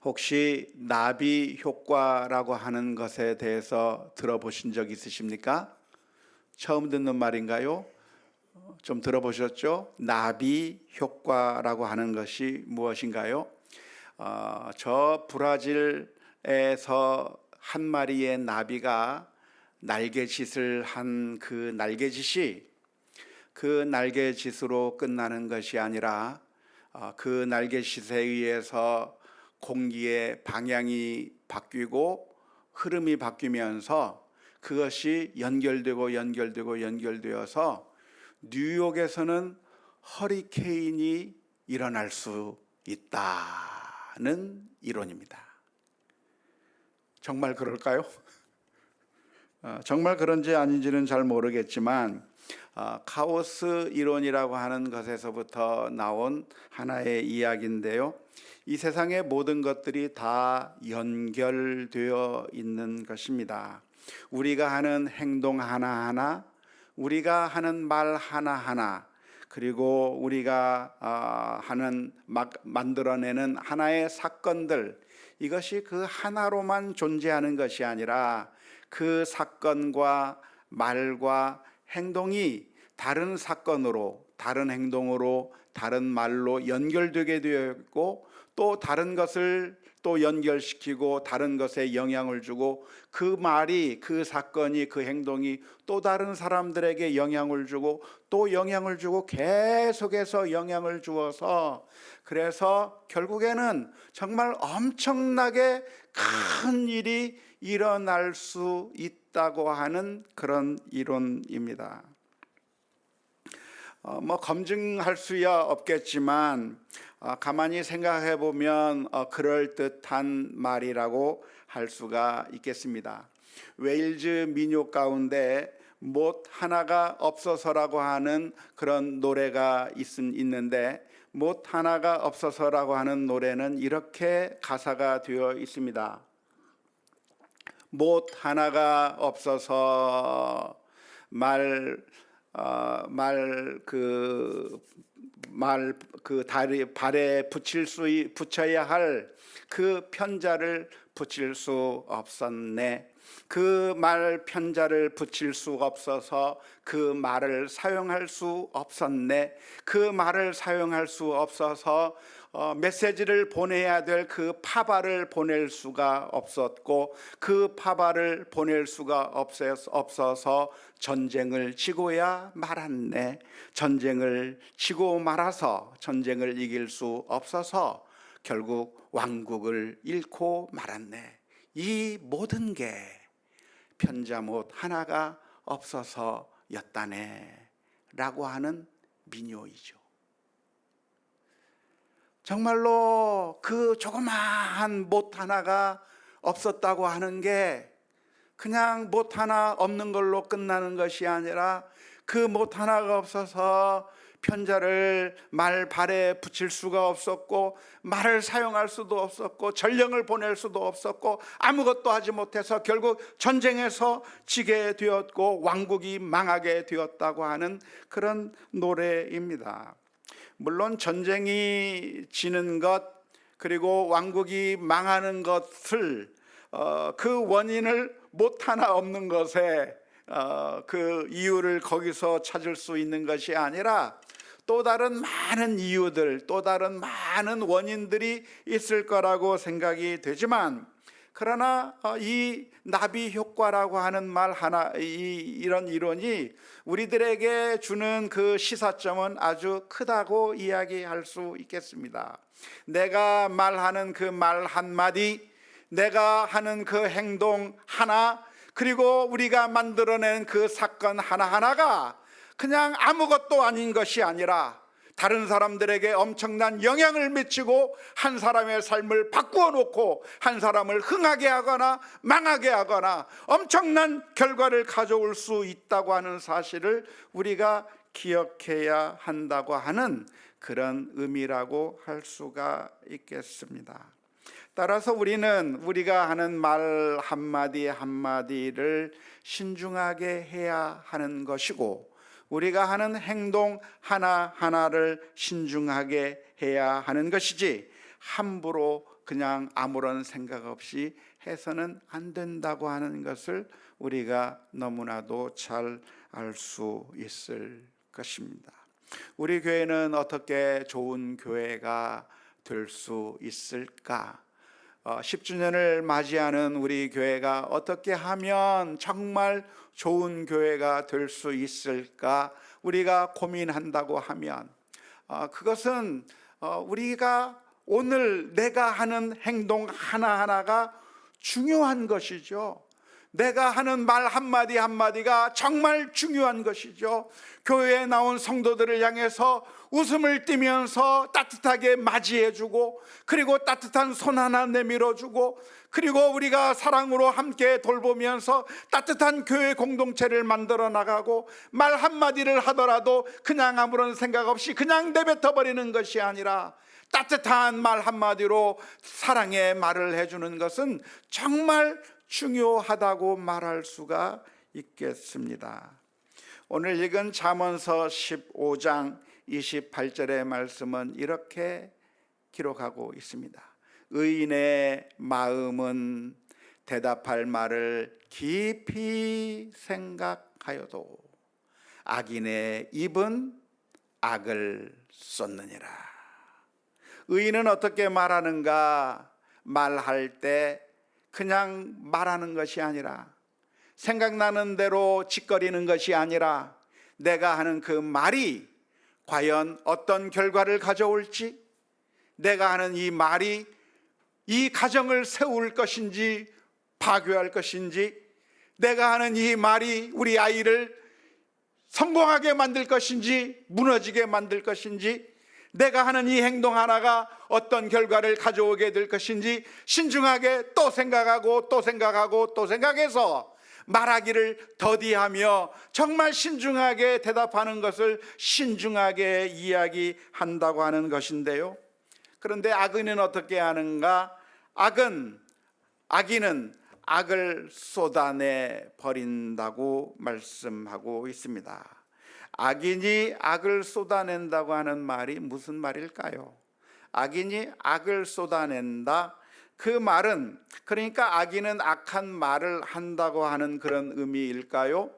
혹시 나비 효과라고 하는 것에 대해서 들어보신 적 있으십니까? 처음 듣는 말인가요? 좀 들어보셨죠? 나비 효과라고 하는 것이 무엇인가요? 저 브라질에서 한 마리의 나비가 날개짓을 한 그 날개짓이 그 날개짓으로 끝나는 것이 아니라 그 날개짓에 의해서 공기의 방향이 바뀌고 흐름이 바뀌면서 그것이 연결되어서 뉴욕에서는 허리케인이 일어날 수 있다는 이론입니다. 정말 그럴까요? 정말 그런지 아닌지는 잘 모르겠지만 카오스 이론이라고 하는 것에서부터 나온 하나의 이야기인데요. 이 세상의 모든 것들이 다 연결되어 있는 것입니다. 우리가 하는 행동 하나하나, 우리가 하는 말 하나하나, 그리고 우리가 만들어내는 하나의 사건들, 이것이 그 하나로만 존재하는 것이 아니라 그 사건과 말과 행동이 다른 사건으로, 다른 행동으로, 다른 말로 연결되게 되어 있고, 또 다른 것을 또 연결시키고 다른 것에 영향을 주고, 그 말이, 그 사건이, 그 행동이 또 다른 사람들에게 영향을 주고 또 영향을 주고 계속해서 영향을 주어서, 그래서 결국에는 정말 엄청나게 큰 일이 일어날 수 있다고 하는 그런 이론입니다. 검증할 수야 없겠지만 가만히 생각해 보면 그럴듯한 말이라고 할 수가 있겠습니다. 웨일즈 민요 가운데 못 하나가 없어서라고 하는 그런 노래가 있는데, 못 하나가 없어서라고 하는 노래는 이렇게 가사가 되어 있습니다. 못 하나가 없어서 발에 붙여야 할 그 편자를 붙일 수 없었네. 그 말 편자를 붙일 수 없어서 그 말을 사용할 수 없었네. 그 말을 사용할 수 없어서 메시지를 보내야 될 그 파바를 보낼 수가 없었고, 그 파바를 보낼 수가 없어서 전쟁을 치고야 말았네. 전쟁을 치고 말아서 전쟁을 이길 수 없어서 결국 왕국을 잃고 말았네. 이 모든 게 편자못 하나가 없어서였다네 라고 하는 민요이죠. 정말로 그 조그마한 못 하나가 없었다고 하는 게 그냥 못 하나 없는 걸로 끝나는 것이 아니라, 그 못 하나가 없어서 편자를 발에 붙일 수가 없었고, 말을 사용할 수도 없었고, 전령을 보낼 수도 없었고, 아무것도 하지 못해서 결국 전쟁에서 지게 되었고 왕국이 망하게 되었다고 하는 그런 노래입니다. 물론 전쟁이 지는 것, 그리고 왕국이 망하는 것을 그 원인을 못 하나 없는 것에 그 이유를 거기서 찾을 수 있는 것이 아니라, 또 다른 많은 이유들, 또 다른 많은 원인들이 있을 거라고 생각이 되지만, 그러나 이 나비 효과라고 하는 말 하나, 이런 이론이 우리들에게 주는 그 시사점은 아주 크다고 이야기할 수 있겠습니다. 내가 말하는 그 말 한마디, 내가 하는 그 행동 하나, 그리고 우리가 만들어낸 그 사건 하나하나가 그냥 아무것도 아닌 것이 아니라 다른 사람들에게 엄청난 영향을 미치고 한 사람의 삶을 바꾸어 놓고 한 사람을 흥하게 하거나 망하게 하거나 엄청난 결과를 가져올 수 있다고 하는 사실을 우리가 기억해야 한다고 하는 그런 의미라고 할 수가 있겠습니다. 따라서 우리가 하는 말 한마디 한마디를 신중하게 해야 하는 것이고, 우리가 하는 행동 하나하나를 신중하게 해야 하는 것이지, 함부로 그냥 아무런 생각 없이 해서는 안 된다고 하는 것을 우리가 너무나도 잘 알 수 있을 것입니다. 우리 교회는 어떻게 좋은 교회가 될 수 있을까? 10주년을 맞이하는 우리 교회가 어떻게 하면 정말 좋은 교회가 될 수 있을까? 우리가 고민한다고 하면 그것은 우리가 오늘 내가 하는 행동 하나하나가 중요한 것이죠. 내가 하는 말 한마디 한마디가 정말 중요한 것이죠. 교회에 나온 성도들을 향해서 웃음을 띠면서 따뜻하게 맞이해주고, 그리고 따뜻한 손 하나 내밀어주고, 그리고 우리가 사랑으로 함께 돌보면서 따뜻한 교회 공동체를 만들어 나가고, 말 한마디를 하더라도 그냥 아무런 생각 없이 그냥 내뱉어 버리는 것이 아니라 따뜻한 말 한마디로 사랑의 말을 해주는 것은 정말 중요하다고 말할 수가 있겠습니다. 오늘 읽은 잠언서 15장 28절의 말씀은 이렇게 기록하고 있습니다. 의인의 마음은 대답할 말을 깊이 생각하여도 악인의 입은 악을 쏟느니라. 의인은 어떻게 말하는가? 말할 때 그냥 말하는 것이 아니라, 생각나는 대로 짓거리는 것이 아니라, 내가 하는 그 말이 과연 어떤 결과를 가져올지, 내가 하는 이 말이 이 가정을 세울 것인지 파괴할 것인지, 내가 하는 이 말이 우리 아이를 성공하게 만들 것인지 무너지게 만들 것인지, 내가 하는 이 행동 하나가 어떤 결과를 가져오게 될 것인지 신중하게 또 생각하고 또 생각하고 또 생각해서 말하기를 더디하며 정말 신중하게 대답하는 것을 신중하게 이야기한다고 하는 것인데요. 그런데 악인은 어떻게 하는가? 악인은 악을 쏟아내 버린다고 말씀하고 있습니다. 악인이 악을 쏟아낸다고 하는 말이 무슨 말일까요? 악인이 악을 쏟아낸다. 그 말은, 그러니까 악인은 악한 말을 한다고 하는 그런 의미일까요?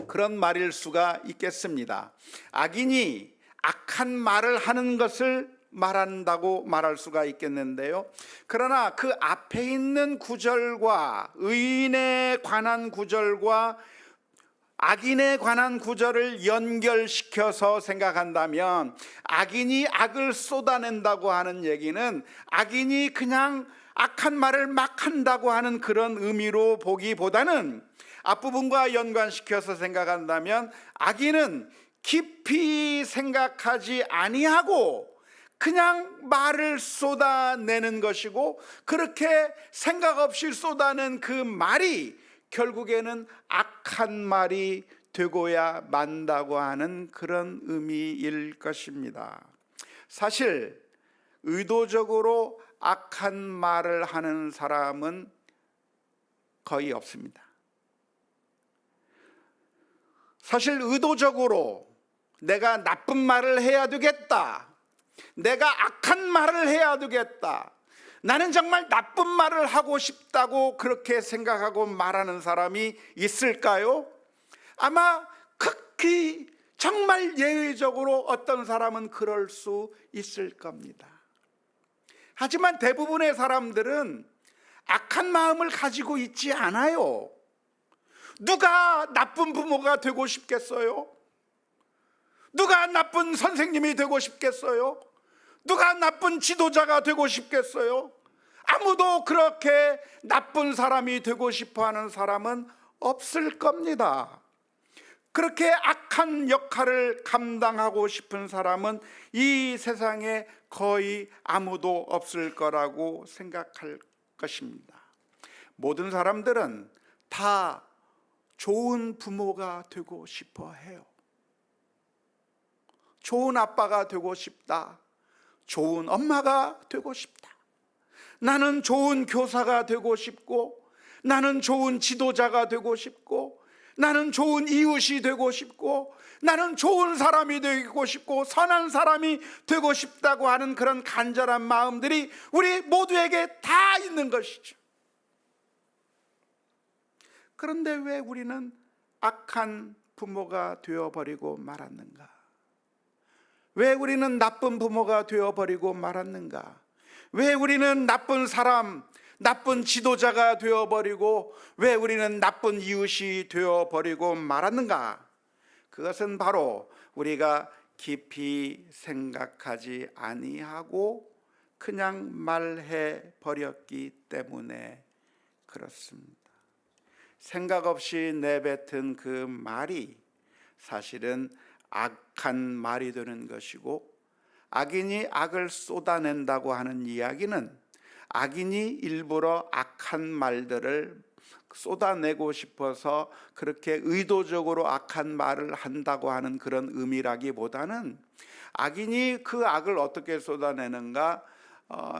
그런 말일 수가 있겠습니다. 악인이 악한 말을 하는 것을 말한다고 말할 수가 있겠는데요. 그러나 그 앞에 있는 구절과 의인에 관한 구절과 악인에 관한 구절을 연결시켜서 생각한다면, 악인이 악을 쏟아낸다고 하는 얘기는 악인이 그냥 악한 말을 막 한다고 하는 그런 의미로 보기보다는, 앞부분과 연관시켜서 생각한다면 악인은 깊이 생각하지 아니하고 그냥 말을 쏟아내는 것이고, 그렇게 생각 없이 쏟아낸 그 말이 결국에는 악한 말이 되고야 만다고 하는 그런 의미일 것입니다. 사실 의도적으로 악한 말을 하는 사람은 거의 없습니다. 사실 의도적으로 내가 나쁜 말을 해야 되겠다, 내가 악한 말을 해야 되겠다, 나는 정말 나쁜 말을 하고 싶다고 그렇게 생각하고 말하는 사람이 있을까요? 아마 극히 정말 예외적으로 어떤 사람은 그럴 수 있을 겁니다. 하지만 대부분의 사람들은 악한 마음을 가지고 있지 않아요. 누가 나쁜 부모가 되고 싶겠어요? 누가 나쁜 선생님이 되고 싶겠어요? 누가 나쁜 지도자가 되고 싶겠어요? 아무도 그렇게 나쁜 사람이 되고 싶어하는 사람은 없을 겁니다. 그렇게 악한 역할을 감당하고 싶은 사람은 이 세상에 거의 아무도 없을 거라고 생각할 것입니다. 모든 사람들은 다 좋은 부모가 되고 싶어 해요. 좋은 아빠가 되고 싶다, 좋은 엄마가 되고 싶다, 나는 좋은 교사가 되고 싶고, 나는 좋은 지도자가 되고 싶고, 나는 좋은 이웃이 되고 싶고, 나는 좋은 사람이 되고 싶고, 선한 사람이 되고 싶다고 하는 그런 간절한 마음들이 우리 모두에게 다 있는 것이죠. 그런데 왜 우리는 악한 부모가 되어버리고 말았는가? 왜 우리는 나쁜 부모가 되어버리고 말았는가? 왜 우리는 나쁜 사람, 나쁜 지도자가 되어버리고, 왜 우리는 나쁜 이웃이 되어버리고 말았는가? 그것은 바로 우리가 깊이 생각하지 아니하고 그냥 말해 버렸기 때문에 그렇습니다. 생각 없이 내뱉은 그 말이 사실은 악한 말이 되는 것이고, 악인이 악을 쏟아낸다고 하는 이야기는 악인이 일부러 악한 말들을 쏟아내고 싶어서 그렇게 의도적으로 악한 말을 한다고 하는 그런 의미라기보다는, 악인이 그 악을 어떻게 쏟아내는가,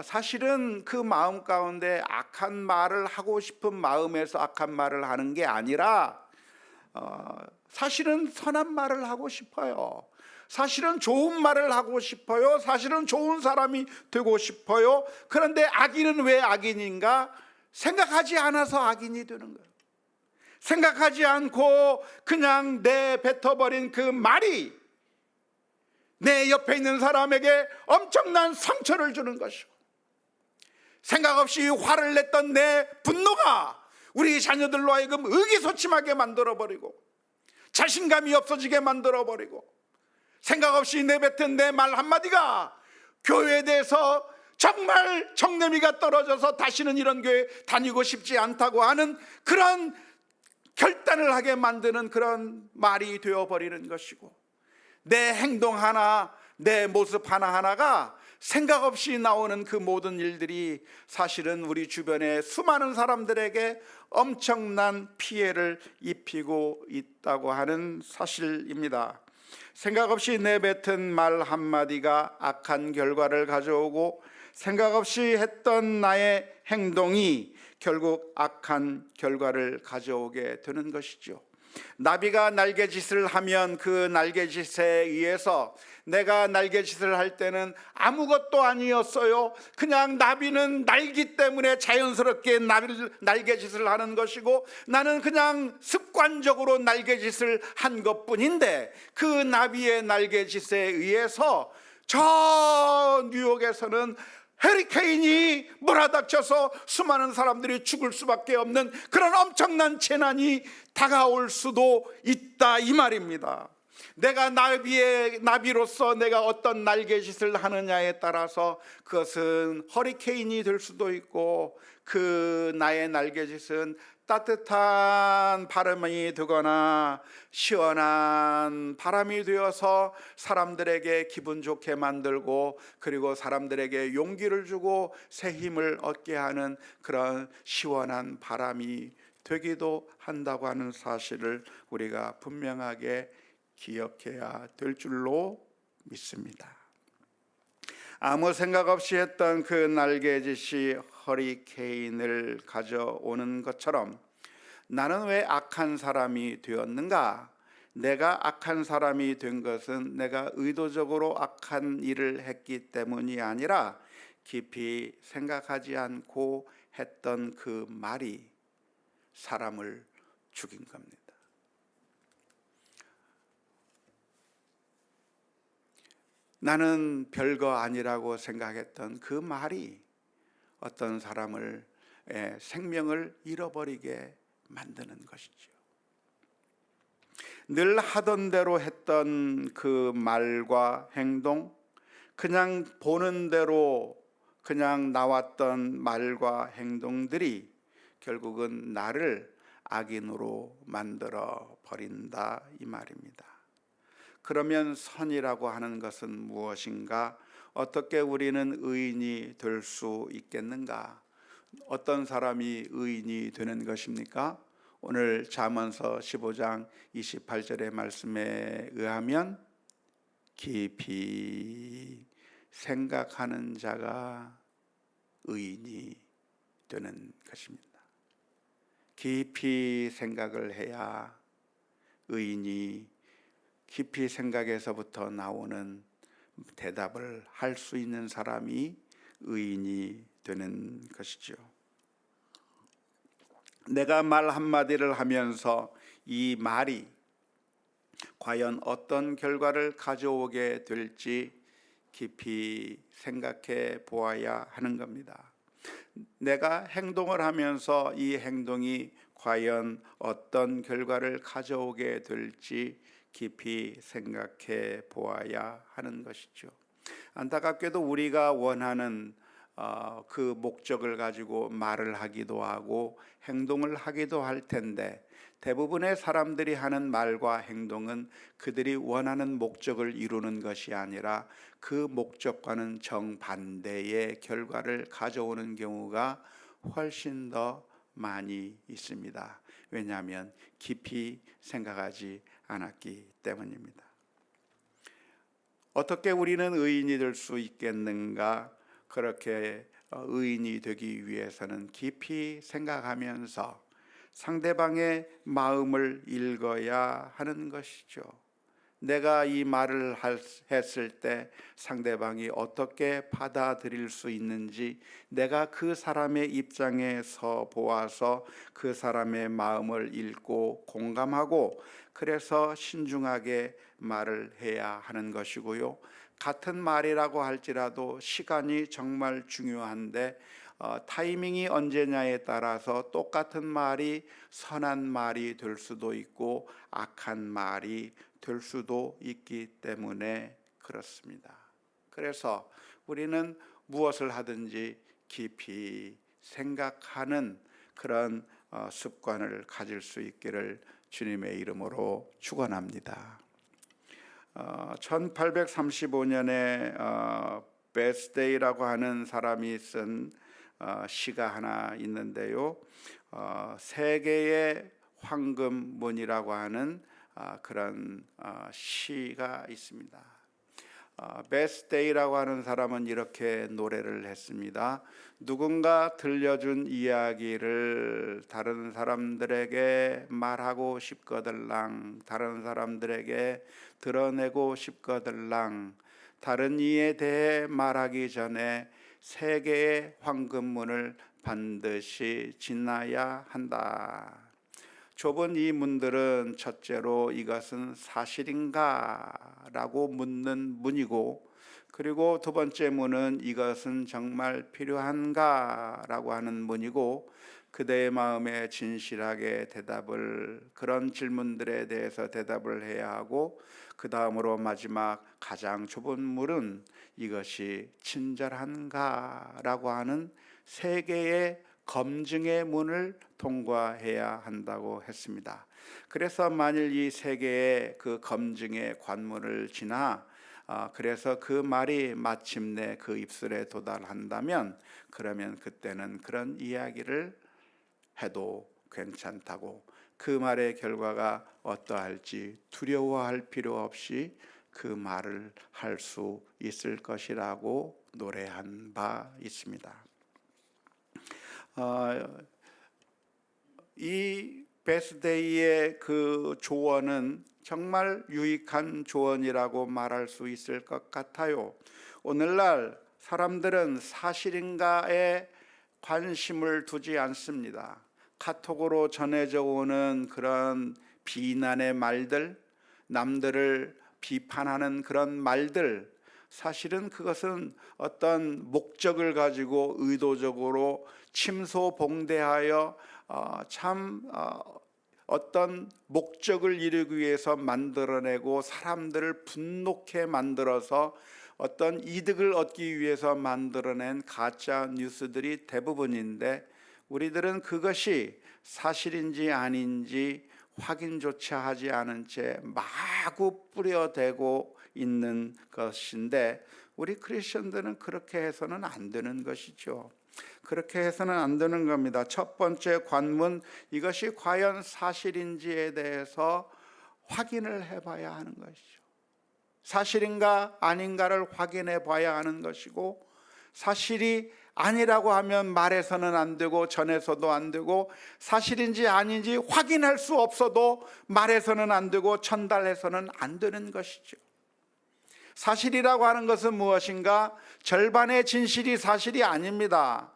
사실은 그 마음 가운데 악한 말을 하고 싶은 마음에서 악한 말을 하는 게 아니라 사실은 선한 말을 하고 싶어요. 사실은 좋은 말을 하고 싶어요. 사실은 좋은 사람이 되고 싶어요. 그런데 악인은 왜 악인인가? 생각하지 않아서 악인이 되는 거예요. 생각하지 않고 그냥 내뱉어버린 그 말이 내 옆에 있는 사람에게 엄청난 상처를 주는 것이고, 생각 없이 화를 냈던 내 분노가 우리 자녀들로 하여금 의기소침하게 만들어버리고, 자신감이 없어지게 만들어버리고, 생각 없이 내뱉은 내 말 한마디가 교회에 대해서 정말 정내미가 떨어져서 다시는 이런 교회 다니고 싶지 않다고 하는 그런 결단을 하게 만드는 그런 말이 되어버리는 것이고, 내 행동 하나, 내 모습 하나하나가 생각 없이 나오는 그 모든 일들이 사실은 우리 주변의 수많은 사람들에게 엄청난 피해를 입히고 있다고 하는 사실입니다. 생각 없이 내뱉은 말 한마디가 악한 결과를 가져오고, 생각 없이 했던 나의 행동이 결국 악한 결과를 가져오게 되는 것이죠. 나비가 날개짓을 하면 그 날개짓에 의해서, 내가 날개짓을 할 때는 아무것도 아니었어요. 그냥 나비는 날기 때문에 자연스럽게 날개짓을 하는 것이고, 나는 그냥 습관적으로 날개짓을 한 것뿐인데, 그 나비의 날개짓에 의해서 저 뉴욕에서는 허리케인이 몰아닥쳐서 수많은 사람들이 죽을 수밖에 없는 그런 엄청난 재난이 다가올 수도 있다, 이 말입니다. 내가 나비로서 내가 어떤 날개짓을 하느냐에 따라서 그것은 허리케인이 될 수도 있고, 그 나의 날개짓은 따뜻한 바람이 되거나 시원한 바람이 되어서 사람들에게 기분 좋게 만들고, 그리고 사람들에게 용기를 주고 새 힘을 얻게 하는 그런 시원한 바람이 되기도 한다고 하는 사실을 우리가 분명하게 기억해야 될 줄로 믿습니다. 아무 생각 없이 했던 그 날개짓이 허리케인을 가져오는 것처럼, 나는 왜 악한 사람이 되었는가? 내가 악한 사람이 된 것은 내가 의도적으로 악한 일을 했기 때문이 아니라 깊이 생각하지 않고 했던 그 말이 사람을 죽인 겁니다. 나는 별거 아니라고 생각했던 그 말이 어떤 사람을 생명을 잃어버리게 만드는 것이죠. 늘 하던 대로 했던 그 말과 행동, 그냥 보는 대로 그냥 나왔던 말과 행동들이 결국은 나를 악인으로 만들어 버린다, 이 말입니다. 그러면 선이라고 하는 것은 무엇인가? 어떻게 우리는 의인이 될 수 있겠는가? 어떤 사람이 의인이 되는 것입니까? 오늘 잠언서 15장 28절의 말씀에 의하면 깊이 생각하는 자가 의인이 되는 것입니다. 깊이 생각을 해야 의인이 깊이 생각해서부터 나오는 대답을 할 수 있는 사람이 의인이 되는 것이죠. 내가 말 한마디를 하면서 이 말이 과연 어떤 결과를 가져오게 될지 깊이 생각해 보아야 하는 겁니다. 내가 행동을 하면서 이 행동이 과연 어떤 결과를 가져오게 될지 깊이 생각해 보아야 하는 것이죠. 안타깝게도 우리가 원하는 그 목적을 가지고 말을 하기도 하고 행동을 하기도 할 텐데, 대부분의 사람들이 하는 말과 행동은 그들이 원하는 목적을 이루는 것이 아니라 그 목적과는 정반대의 결과를 가져오는 경우가 훨씬 더 많이 있습니다. 왜냐하면 깊이 생각하지 않았기 때문입니다. 어떻게 우리는 의인이 될 수 있겠는가? 그렇게 의인이 되기 위해서는 깊이 생각하면서 상대방의 마음을 읽어야 하는 것이죠. 내가 이 말을 했을 때 상대방이 어떻게 받아들일 수 있는지, 내가 그 사람의 입장에 서 보아서 그 사람의 마음을 읽고 공감하고, 그래서 신중하게 말을 해야 하는 것이고요. 같은 말이라고 할지라도 시간이 정말 중요한데 타이밍이 언제냐에 따라서 똑같은 말이 선한 말이 될 수도 있고 악한 말이 될 수도 있기 때문에 그렇습니다. 그래서 우리는 무엇을 하든지 깊이 생각하는 그런 습관을 가질 수 있기를 주님의 이름으로 축원합니다. 1835년에 베스데이라고 하는 사람이 쓴 시가 하나 있는데요. 세계의 황금문이라고 하는 그런 시가 있습니다. 베스데이라고 하는 사람은 이렇게 노래를 했습니다. 누군가 들려준 이야기를 다른 사람들에게 말하고 싶거들랑, 다른 사람들에게 드러내고 싶거들랑, 다른 이에 대해 말하기 전에 세계의 황금문을 반드시 지나야 한다. 좁은 이 문들은 첫째로 이것은 사실인가? 라고 묻는 문이고, 그리고 두 번째 문은 이것은 정말 필요한가? 라고 하는 문이고, 그대의 마음에 진실하게 그런 질문들에 대해서 대답을 해야 하고, 그 다음으로 마지막 가장 좁은 문은 이것이 친절한가? 라고 하는 세 개의 검증의 문을 통과해야 한다고 했습니다. 그래서 만일 이 세 개의 그 검증의 관문을 지나 그래서 그 말이 마침내 그 입술에 도달한다면, 그러면 그때는 그런 이야기를 해도 괜찮다고, 그 말의 결과가 어떠할지 두려워할 필요 없이 그 말을 할 수 있을 것이라고 노래한 바 있습니다. 이 베스데이의 그 조언은 정말 유익한 조언이라고 말할 수 있을 것 같아요. 오늘날 사람들은 사실인가에 관심을 두지 않습니다. 카톡으로 전해져 오는 그런 비난의 말들, 남들을 비판하는 그런 말들, 사실은 그것은 어떤 목적을 가지고 의도적으로 침소봉대하여 어떤 목적을 이루기 위해서 만들어내고 사람들을 분노케 만들어서 어떤 이득을 얻기 위해서 만들어낸 가짜 뉴스들이 대부분인데, 우리들은 그것이 사실인지 아닌지 확인조차 하지 않은 채 마구 뿌려대고 있는 것인데, 우리 크리스천들은 그렇게 해서는 안 되는 것이죠. 그렇게 해서는 안 되는 겁니다. 첫 번째 관문, 이것이 과연 사실인지에 대해서 확인을 해봐야 하는 것이죠. 사실인가 아닌가를 확인해 봐야 하는 것이고, 사실이 아니라고 하면 말해서는 안 되고 전해서도 안 되고 사실인지 아닌지 확인할 수 없어도 말해서는 안 되고 전달해서는 안 되는 것이죠. 사실이라고 하는 것은 무엇인가? 절반의 진실이 사실이 아닙니다.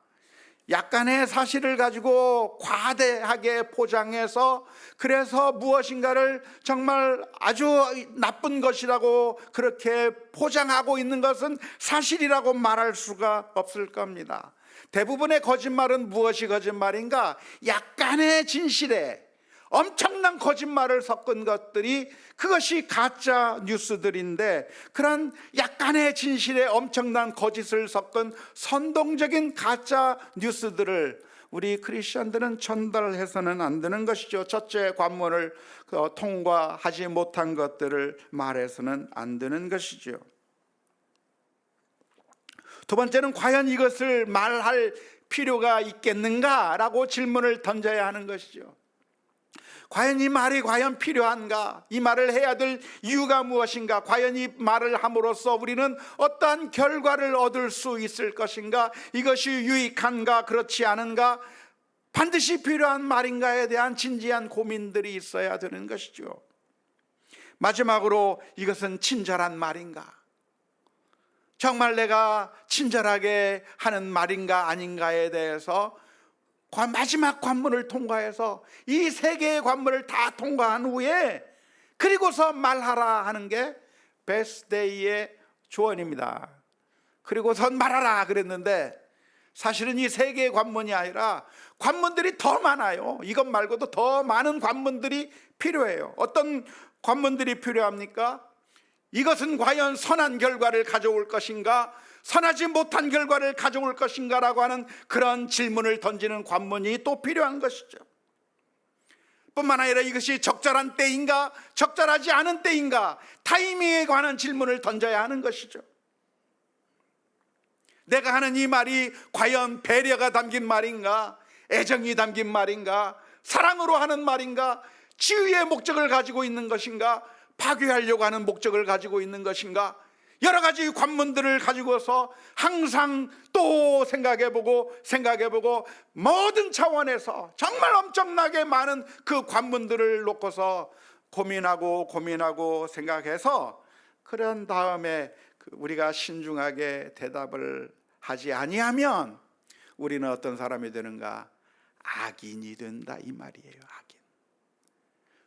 약간의 사실을 가지고 과대하게 포장해서 그래서 무엇인가를 정말 아주 나쁜 것이라고 그렇게 포장하고 있는 것은 사실이라고 말할 수가 없을 겁니다. 대부분의 거짓말은 무엇이 거짓말인가? 약간의 진실에 엄청난 거짓말을 섞은 것들이 그것이 가짜 뉴스들인데, 그런 약간의 진실에 엄청난 거짓을 섞은 선동적인 가짜 뉴스들을 우리 크리스천들은 전달해서는 안 되는 것이죠. 첫째, 관문을 통과하지 못한 것들을 말해서는 안 되는 것이죠. 두 번째는 과연 이것을 말할 필요가 있겠는가라고 질문을 던져야 하는 것이죠. 과연 이 말이 과연 필요한가? 이 말을 해야 될 이유가 무엇인가? 과연 이 말을 함으로써 우리는 어떠한 결과를 얻을 수 있을 것인가? 이것이 유익한가? 그렇지 않은가? 반드시 필요한 말인가에 대한 진지한 고민들이 있어야 되는 것이죠. 마지막으로, 이것은 친절한 말인가? 정말 내가 친절하게 하는 말인가 아닌가에 대해서 마지막 관문을 통과해서 이 세 개의 관문을 다 통과한 후에 그리고서 말하라 하는 게 베스데이의 조언입니다. 그리고선 말하라 그랬는데, 사실은 이 세 개의 관문이 아니라 관문들이 더 많아요. 이것 말고도 더 많은 관문들이 필요해요. 어떤 관문들이 필요합니까? 이것은 과연 선한 결과를 가져올 것인가? 선하지 못한 결과를 가져올 것인가? 라고 하는 그런 질문을 던지는 관문이 또 필요한 것이죠. 뿐만 아니라 이것이 적절한 때인가? 적절하지 않은 때인가? 타이밍에 관한 질문을 던져야 하는 것이죠. 내가 하는 이 말이 과연 배려가 담긴 말인가? 애정이 담긴 말인가? 사랑으로 하는 말인가? 치유의 목적을 가지고 있는 것인가? 파괴하려고 하는 목적을 가지고 있는 것인가? 여러 가지 관문들을 가지고서 항상 또 생각해보고 모든 차원에서 정말 엄청나게 많은 그 관문들을 놓고서 고민하고 생각해서, 그런 다음에 우리가 신중하게 대답을 하지 아니하면 우리는 어떤 사람이 되는가? 악인이 된다, 이 말이에요. 악인.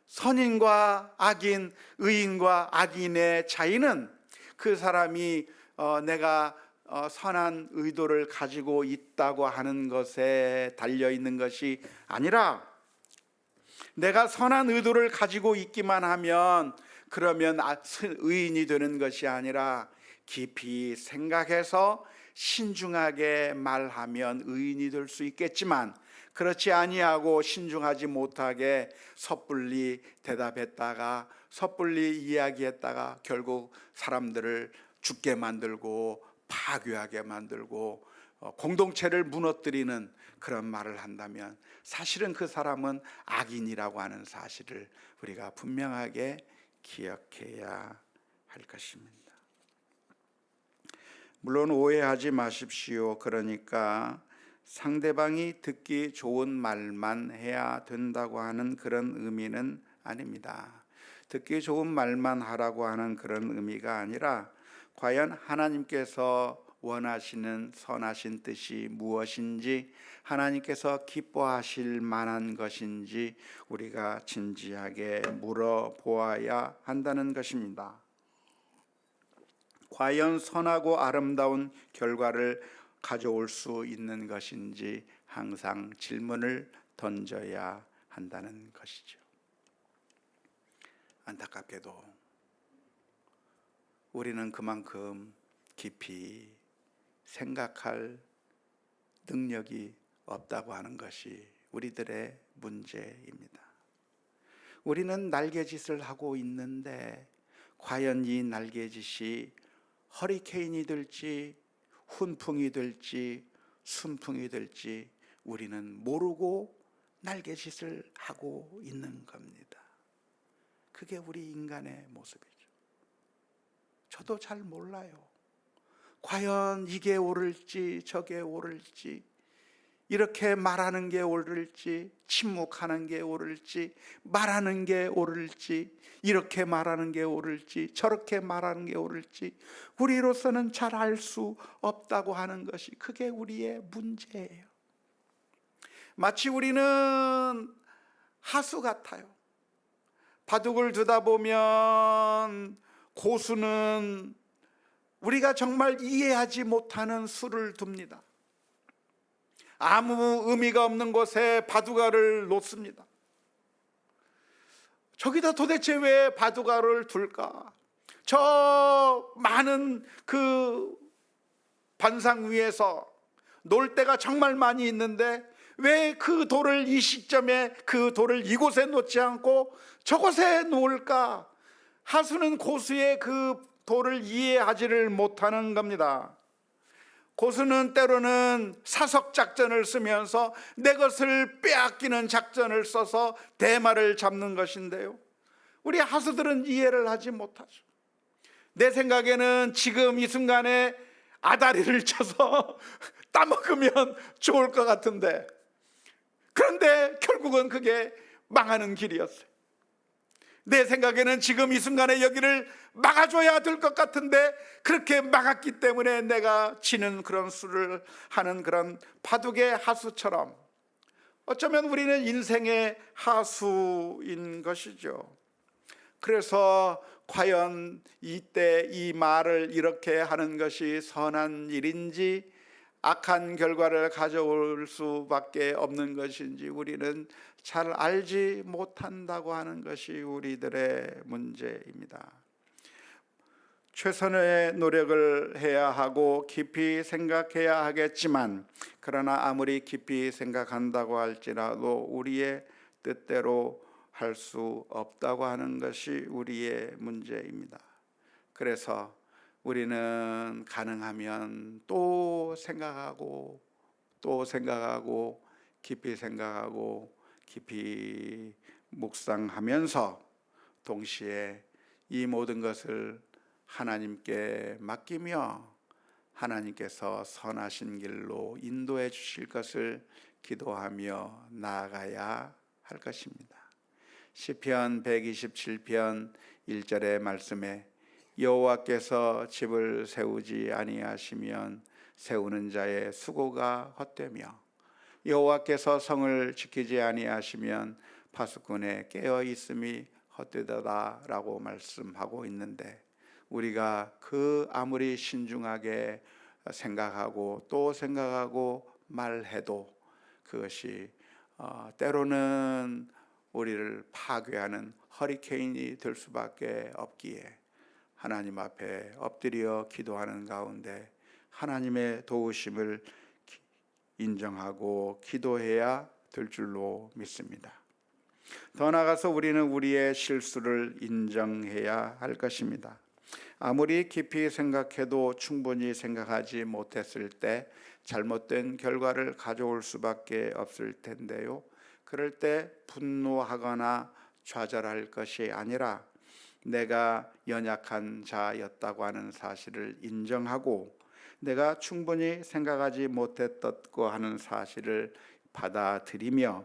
선인과 악인, 의인과 악인의 차이는 그 사람이 내가 선한 의도를 가지고 있다고 하는 것에 달려 있는 것이 아니라, 내가 선한 의도를 가지고 있기만 하면 그러면 의인이 되는 것이 아니라, 깊이 생각해서 신중하게 말하면 의인이 될 수 있겠지만, 그렇지 아니하고 신중하지 못하게 섣불리 대답했다가 섣불리 이야기했다가 결국 사람들을 죽게 만들고 파괴하게 만들고 공동체를 무너뜨리는 그런 말을 한다면, 사실은 그 사람은 악인이라고 하는 사실을 우리가 분명하게 기억해야 할 것입니다. 물론 오해하지 마십시오. 그러니까 상대방이 듣기 좋은 말만 해야 된다고 하는 그런 의미는 아닙니다. 듣기 좋은 말만 하라고 하는 그런 의미가 아니라, 과연 하나님께서 원하시는 선하신 뜻이 무엇인지, 하나님께서 기뻐하실 만한 것인지 우리가 진지하게 물어보아야 한다는 것입니다. 과연 선하고 아름다운 결과를 가져올 수 있는 것인지 항상 질문을 던져야 한다는 것이죠. 안타깝게도 우리는 그만큼 깊이 생각할 능력이 없다고 하는 것이 우리들의 문제입니다. 우리는 날개짓을 하고 있는데, 과연 이 날개짓이 허리케인이 될지 훈풍이 될지 순풍이 될지 우리는 모르고 날개짓을 하고 있는 겁니다. 그게 우리 인간의 모습이죠. 저도 잘 몰라요. 과연 이게 옳을지 저게 옳을지, 이렇게 말하는 게 옳을지 침묵하는 게 옳을지, 말하는 게 옳을지, 이렇게 말하는 게 옳을지 저렇게 말하는 게 옳을지 우리로서는 잘 알 수 없다고 하는 것이, 그게 우리의 문제예요. 마치 우리는 하수 같아요. 바둑을 두다 보면 고수는 우리가 정말 이해하지 못하는 수를 둡니다. 아무 의미가 없는 곳에 바둑알을 놓습니다. 저기다 도대체 왜 바둑알을 둘까? 저 많은 그 반상 위에서 놀 데가 정말 많이 있는데 왜 그 돌을 이 시점에, 그 돌을 이곳에 놓지 않고 저곳에 놓을까? 하수는 고수의 그 돌을 이해하지를 못하는 겁니다. 고수는 때로는 사석 작전을 쓰면서 내 것을 빼앗기는 작전을 써서 대마를 잡는 것인데요, 우리 하수들은 이해를 하지 못하죠. 내 생각에는 지금 이 순간에 아다리를 쳐서 따먹으면 좋을 것 같은데, 그런데 결국은 그게 망하는 길이었어요. 내 생각에는 지금 이 순간에 여기를 막아줘야 될 것 같은데 그렇게 막았기 때문에 내가 지는 그런 수를 하는 그런 바둑의 하수처럼 어쩌면 우리는 인생의 하수인 것이죠. 그래서 과연 이때 이 말을 이렇게 하는 것이 선한 일인지 악한 결과를 가져올 수밖에 없는 것인지 우리는 잘 알지 못한다고 하는 것이 우리들의 문제입니다. 최선의 노력을 해야 하고 깊이 생각해야 하겠지만, 그러나 아무리 깊이 생각한다고 할지라도 우리의 뜻대로 할 수 없다고 하는 것이 우리의 문제입니다. 그래서 우리는 가능하면 또 생각하고 또 생각하고 깊이 생각하고 깊이 묵상하면서 동시에 이 모든 것을 하나님께 맡기며 하나님께서 선하신 길로 인도해 주실 것을 기도하며 나아가야 할 것입니다. 시편 127편 1절의 말씀에 여호와께서 집을 세우지 아니하시면 세우는 자의 수고가 헛되며 여호와께서 성을 지키지 아니하시면 파수꾼의 깨어 있음이 헛되다라고 말씀하고 있는데, 우리가 그 아무리 신중하게 생각하고 또 생각하고 말해도 그것이 때로는 우리를 파괴하는 허리케인이 될 수밖에 없기에 하나님 앞에 엎드려 기도하는 가운데 하나님의 도우심을 인정하고 기도해야 될 줄로 믿습니다. 더 나아가서 우리는 우리의 실수를 인정해야 할 것입니다. 아무리 깊이 생각해도 충분히 생각하지 못했을 때 잘못된 결과를 가져올 수밖에 없을 텐데요, 그럴 때 분노하거나 좌절할 것이 아니라 내가 연약한 자였다고 하는 사실을 인정하고 내가 충분히 생각하지 못했다고 하는 사실을 받아들이며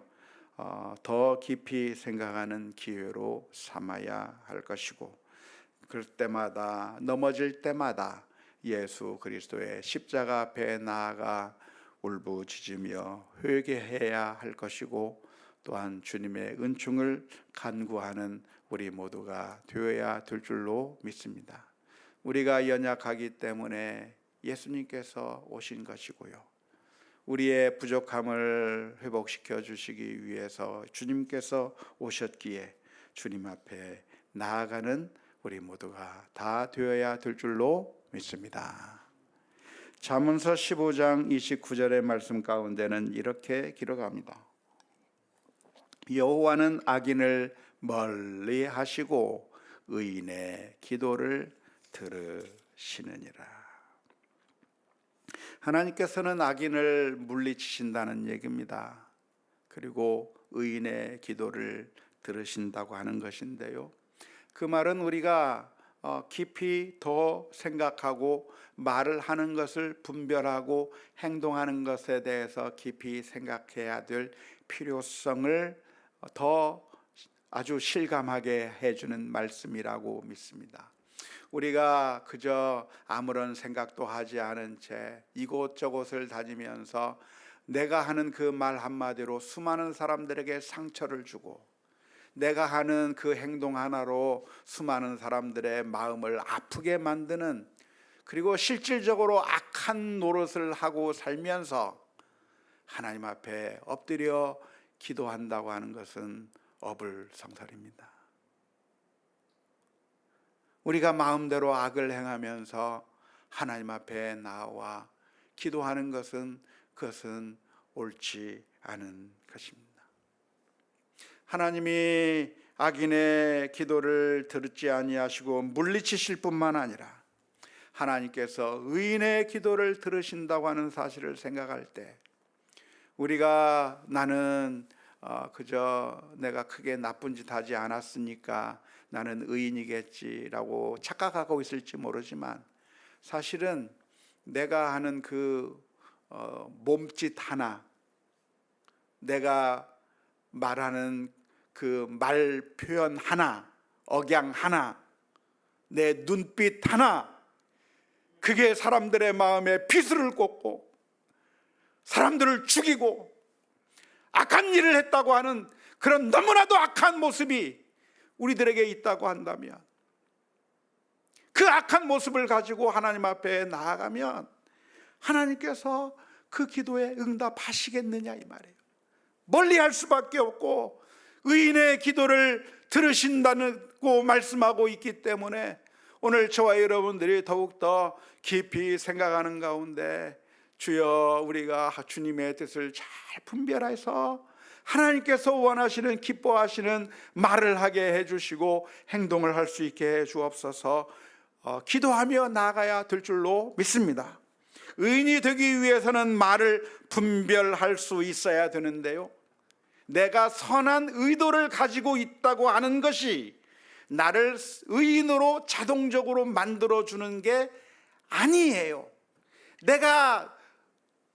더 깊이 생각하는 기회로 삼아야 할 것이고, 그럴 때마다 넘어질 때마다 예수 그리스도의 십자가 앞에 나아가 울부짖으며 회개해야 할 것이고, 또한 주님의 은총을 간구하는 우리 모두가 되어야 될 줄로 믿습니다. 우리가 연약하기 때문에 예수님께서 오신 것이고요, 우리의 부족함을 회복시켜 주시기 위해서 주님께서 오셨기에 주님 앞에 나아가는 우리 모두가 다 되어야 될 줄로 믿습니다. 잠언서 15장 29절의 말씀 가운데는 이렇게 기록합니다. 여호와는 악인을 멀리 하시고 의인의 기도를 들으시느니라. 하나님께서는 악인을 물리치신다는 얘기입니다. 그리고 의인의 기도를 들으신다고 하는 것인데요, 그 말은 우리가 깊이 더 생각하고 말을 하는 것을 분별하고 행동하는 것에 대해서 깊이 생각해야 될 필요성을 더 아주 실감하게 해주는 말씀이라고 믿습니다. 우리가 그저 아무런 생각도 하지 않은 채 이곳저곳을 다니면서 내가 하는 그 말 한마디로 수많은 사람들에게 상처를 주고 내가 하는 그 행동 하나로 수많은 사람들의 마음을 아프게 만드는, 그리고 실질적으로 악한 노릇을 하고 살면서 하나님 앞에 엎드려 기도한다고 하는 것은 어불성설입니다. 우리가 마음대로 악을 행하면서 하나님 앞에 나와 기도하는 것은 그것은 옳지 않은 것입니다. 하나님이 악인의 기도를 들지 아니하시고 물리치실 뿐만 아니라 하나님께서 의인의 기도를 들으신다고 하는 사실을 생각할 때 우리가 나는 그저 내가 크게 나쁜 짓 하지 않았으니까 나는 의인이겠지라고 착각하고 있을지 모르지만 사실은 내가 하는 그 몸짓 하나, 내가 말하는 그 말 표현 하나, 억양 하나, 내 눈빛 하나, 그게 사람들의 마음에 비수를 꽂고 사람들을 죽이고 악한 일을 했다고 하는 그런 너무나도 악한 모습이 우리들에게 있다고 한다면 그 악한 모습을 가지고 하나님 앞에 나아가면 하나님께서 그 기도에 응답하시겠느냐 이 말이에요. 멀리할 수밖에 없고 의인의 기도를 들으신다고 말씀하고 있기 때문에 오늘 저와 여러분들이 더욱더 깊이 생각하는 가운데 주여 우리가 주님의 뜻을 잘 분별해서 하나님께서 원하시는 기뻐하시는 말을 하게 해주시고 행동을 할 수 있게 해주옵소서. 기도하며 나아가야 될 줄로 믿습니다. 의인이 되기 위해서는 말을 분별할 수 있어야 되는데요, 내가 선한 의도를 가지고 있다고 하는 것이 나를 의인으로 자동적으로 만들어주는 게 아니에요. 내가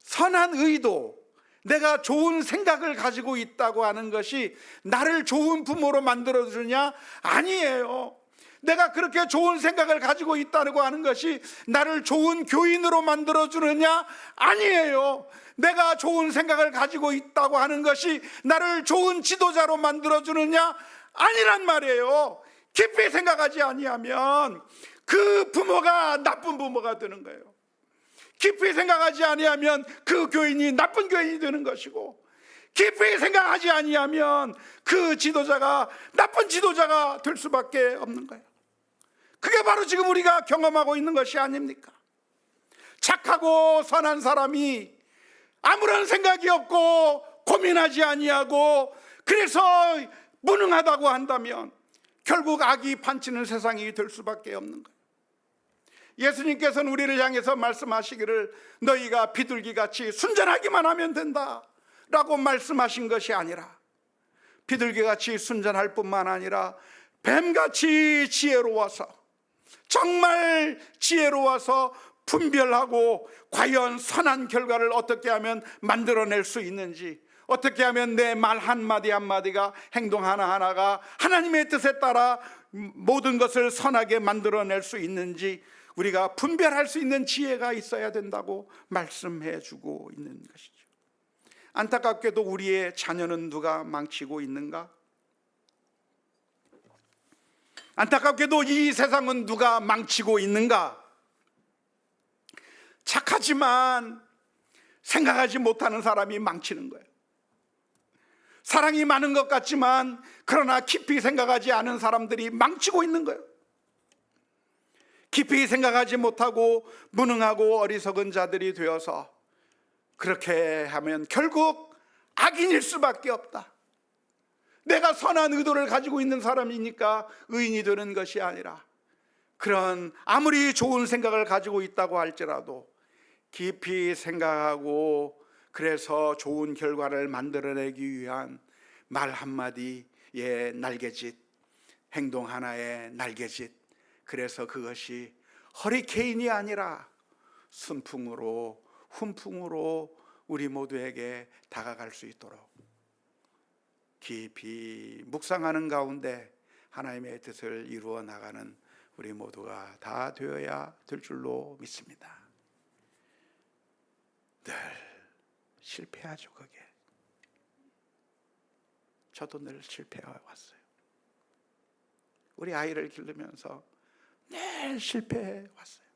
선한 의도, 내가 좋은 생각을 가지고 있다고 하는 것이 나를 좋은 부모로 만들어주느냐? 아니에요. 내가 그렇게 좋은 생각을 가지고 있다고 하는 것이 나를 좋은 교인으로 만들어주느냐? 아니에요. 내가 좋은 생각을 가지고 있다고 하는 것이 나를 좋은 지도자로 만들어주느냐? 아니란 말이에요. 깊이 생각하지 아니하면 그 부모가 나쁜 부모가 되는 거예요. 깊이 생각하지 아니하면 그 교인이 나쁜 교인이 되는 것이고, 깊이 생각하지 아니하면 그 지도자가 나쁜 지도자가 될 수밖에 없는 거예요. 그게 바로 지금 우리가 경험하고 있는 것이 아닙니까? 착하고 선한 사람이 아무런 생각이 없고 고민하지 아니하고 그래서 무능하다고 한다면 결국 악이 판치는 세상이 될 수밖에 없는 거예요. 예수님께서는 우리를 향해서 말씀하시기를 너희가 비둘기같이 순전하기만 하면 된다 라고 말씀하신 것이 아니라 비둘기같이 순전할 뿐만 아니라 뱀같이 지혜로워서, 정말 지혜로워서 분별하고 과연 선한 결과를 어떻게 하면 만들어낼 수 있는지, 어떻게 하면 내 말 한마디 한마디가, 행동 하나하나가 하나님의 뜻에 따라 모든 것을 선하게 만들어낼 수 있는지 우리가 분별할 수 있는 지혜가 있어야 된다고 말씀해 주고 있는 것이죠. 안타깝게도 우리의 자녀는 누가 망치고 있는가? 안타깝게도 이 세상은 누가 망치고 있는가? 착하지만 생각하지 못하는 사람이 망치는 거예요. 사랑이 많은 것 같지만 그러나 깊이 생각하지 않은 사람들이 망치고 있는 거예요. 깊이 생각하지 못하고 무능하고 어리석은 자들이 되어서 그렇게 하면 결국 악인일 수밖에 없다. 내가 선한 의도를 가지고 있는 사람이니까 의인이 되는 것이 아니라, 그런 아무리 좋은 생각을 가지고 있다고 할지라도 깊이 생각하고 그래서 좋은 결과를 만들어내기 위한 말 한마디의 날개짓, 행동 하나의 날개짓, 그래서 그것이 허리케인이 아니라 순풍으로 훈풍으로 우리 모두에게 다가갈 수 있도록 깊이 묵상하는 가운데 하나님의 뜻을 이루어 나가는 우리 모두가 다 되어야 될 줄로 믿습니다. 늘 실패하죠. 그게 저도 늘 실패해 왔어요. 우리 아이를 기르면서 늘 실패해 왔어요.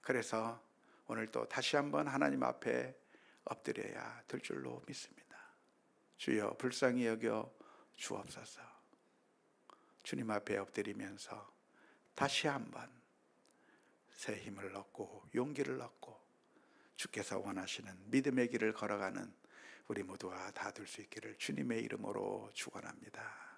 그래서 오늘 또 다시 한번 하나님 앞에 엎드려야 될 줄로 믿습니다. 주여 불쌍히 여겨 주옵소서. 주님 앞에 엎드리면서 다시 한번 새 힘을 얻고 용기를 얻고 주께서 원하시는 믿음의 길을 걸어가는 우리 모두가 다 될 수 있기를 주님의 이름으로 축원합니다.